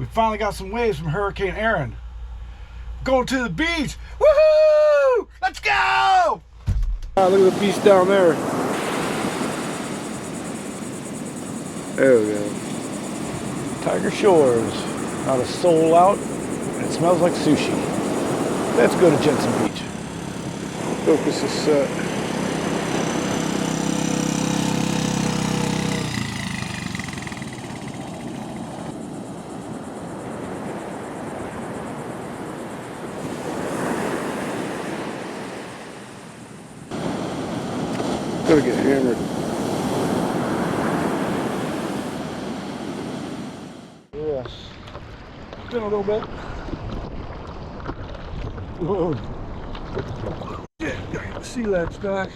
We finally got some waves from Hurricane Erin. Going to the beach! Woohoo! Let's go! Look at the beach down there. There we go. Tiger Shores. Not a soul out. And it smells like sushi. Let's go to Jensen Beach. Focus is set. Gonna get hammered. Yes. Spin a little bit. Whoa. Yeah, got the sea legs back.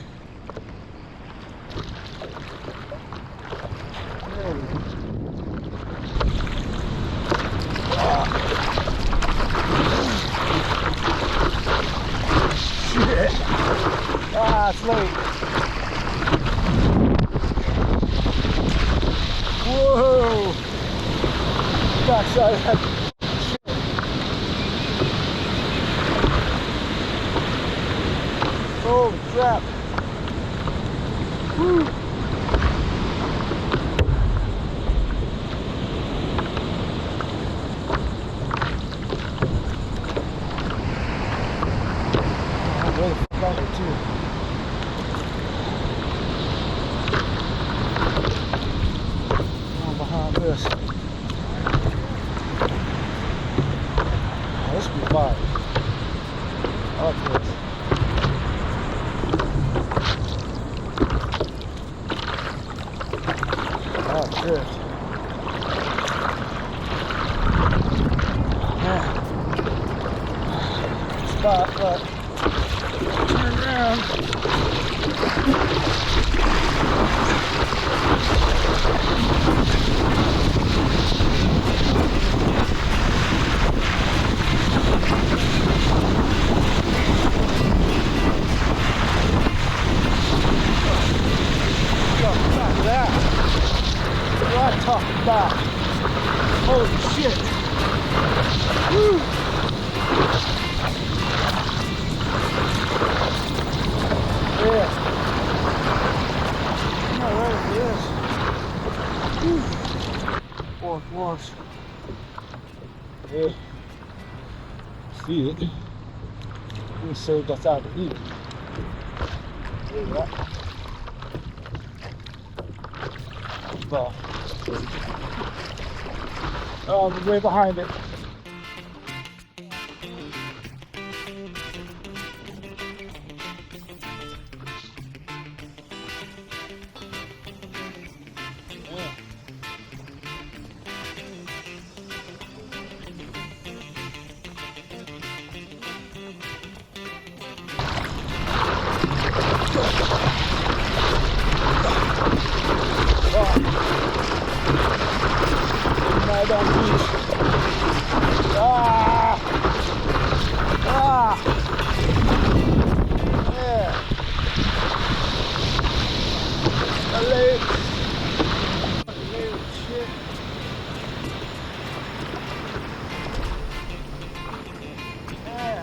There we go. Shit. Ah, it's late. Whoa! Backside of that shit. Holy crap! Woo! I'm way the fuck out there too. Behind this. Oh, this will be fire. I like this. Oh shit. Yeah. Spot, but turn around. What I'm talking about. Holy shit. Woo. Yeah. I'm not ready for this. Woo. Fourth wash. Yeah. See it. We served us out to eat. There you go. Ball. Oh, I'm way behind it. Right on the beach. Ah! Ah! Yeah. Hello. Hello, shit. Yeah.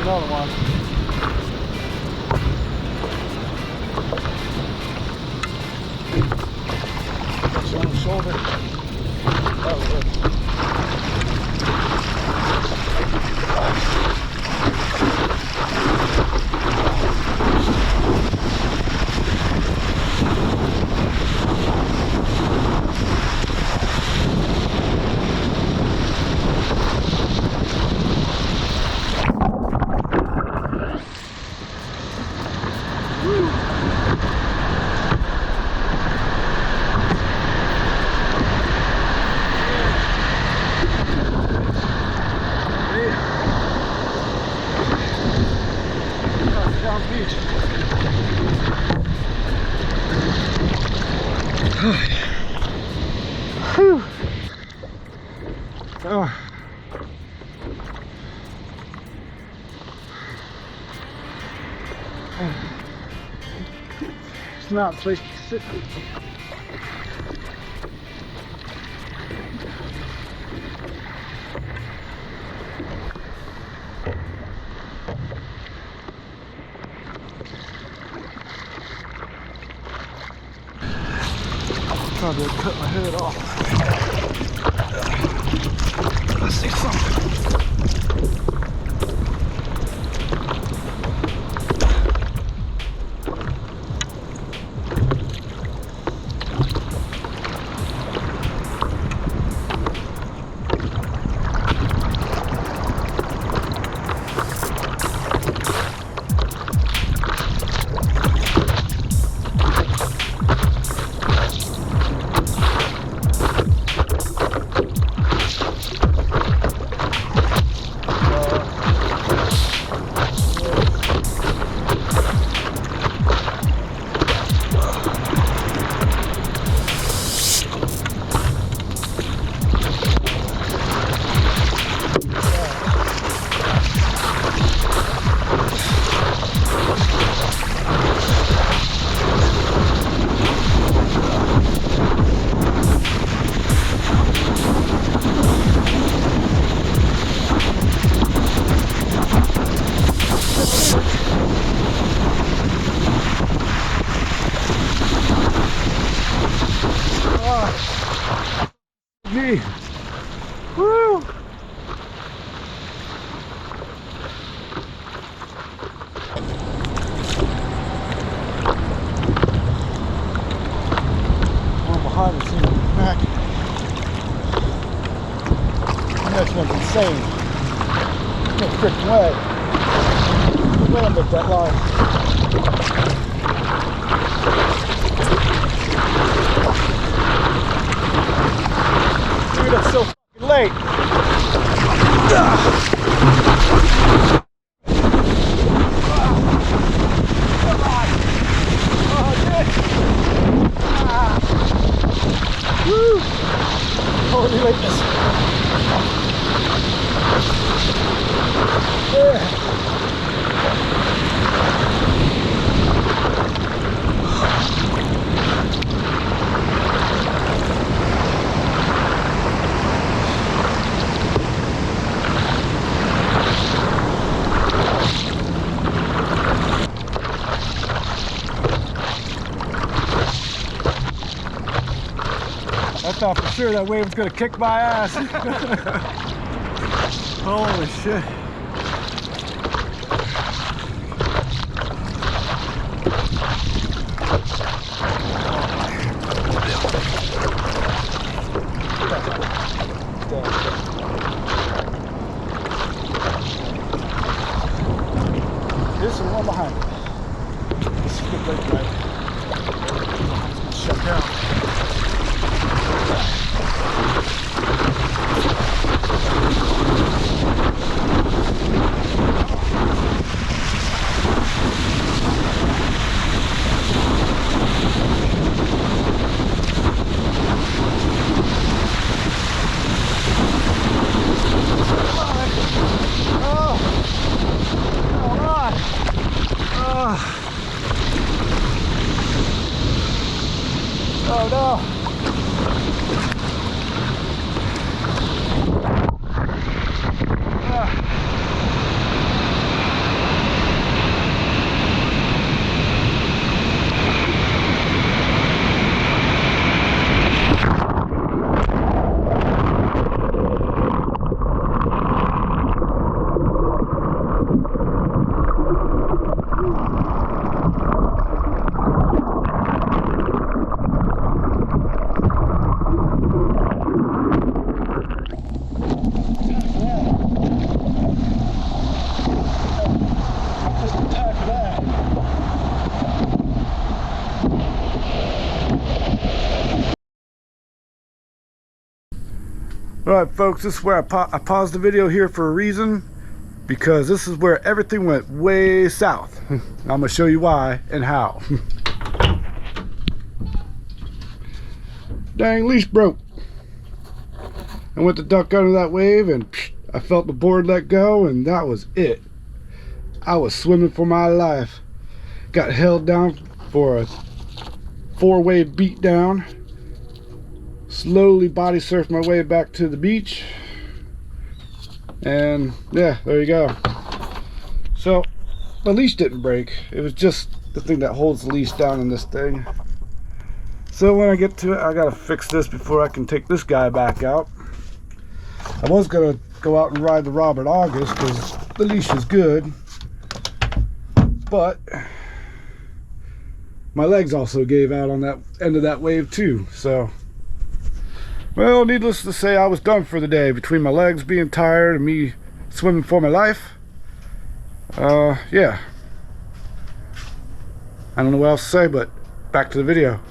Another one. On the shoulder. Oh, good. Beach. Whew. Oh. It's not a place to sit. Probably cut my head off. Let's see something. Gee. Woo! One behind the scene back. That one's insane. No freaking way. The wind up that line. Dude, that's so fucking late. Come on. Oh, good. Woo. Holy lateness. Yeah. I thought for sure that wave was gonna kick my ass. Holy shit. This is one behind me. This is a good break right. Shut down. Oh no! Alright folks, this is where I paused the video here for a reason, because this is where everything went way south. I'm going to show you why and how. Dang, leash broke. I went to duck under that wave and I felt the board let go, and that was it. I was swimming for my life. Got held down for a 4-wave beat down. Slowly body surfed my way back to the beach, and yeah, there you go. So the leash didn't break, it was just the thing that holds the leash down in this thing. So when I get to it, I gotta fix this before I can take this guy back out. I was gonna go out and ride the Robert August because the leash is good, but my legs also gave out on that end of that wave too. So, well, needless to say, I was done for the day. Between my legs being tired and me swimming for my life, yeah, I don't know what else to say, but back to the video.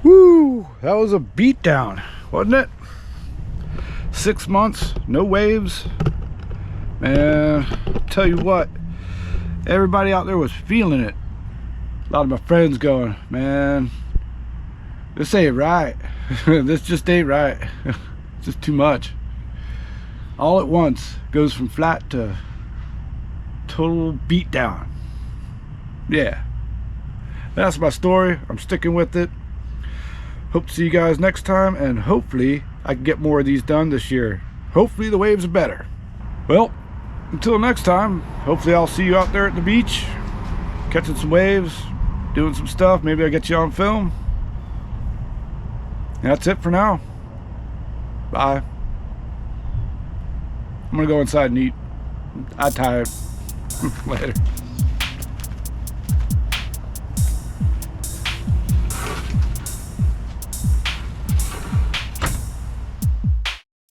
Woo! That was a beatdown, wasn't it? 6 months, no waves. Man, tell you what, everybody out there was feeling it. A lot of my friends going, man, this ain't right. This just ain't right. It's just too much. All at once goes from flat to total beatdown. Yeah, that's my story. I'm sticking with it. Hope to see you guys next time, and hopefully I can get more of these done this year. Hopefully the waves are better. Well, until next time, hopefully I'll see you out there at the beach, catching some waves, doing some stuff. Maybe I'll get you on film. And that's it for now. Bye. I'm gonna go inside and eat. I'm tired. Later.